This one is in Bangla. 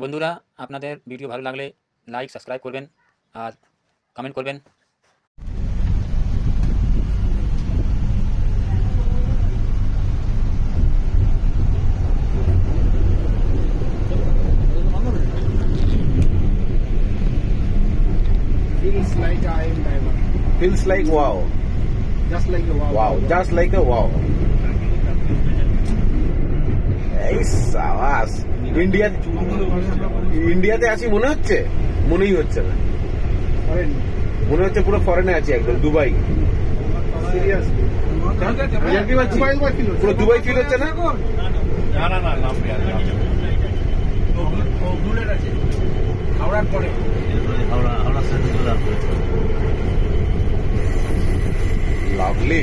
বন্ধুরা, আপনাদের ভিডিও ভালো লাগলে লাইক সাবস্ক্রাইব করবেন আর কমেন্ট করবেন। Feels like I am Taiwan. Feels like wow. Just like a wow. Wow. Just like a wow. এই সাবাস। ইন্ডিয়াতে আছি মনে হচ্ছে? মনেই হচ্ছে না। Foreign. মনে হচ্ছে পুরো ফরেনে আছি, একদম দুবাই। Seriously. কি পাচ্ছি? Dubai feel হচ্ছে। পুরো দুবাই ফিল হচ্ছে না? লাভলি।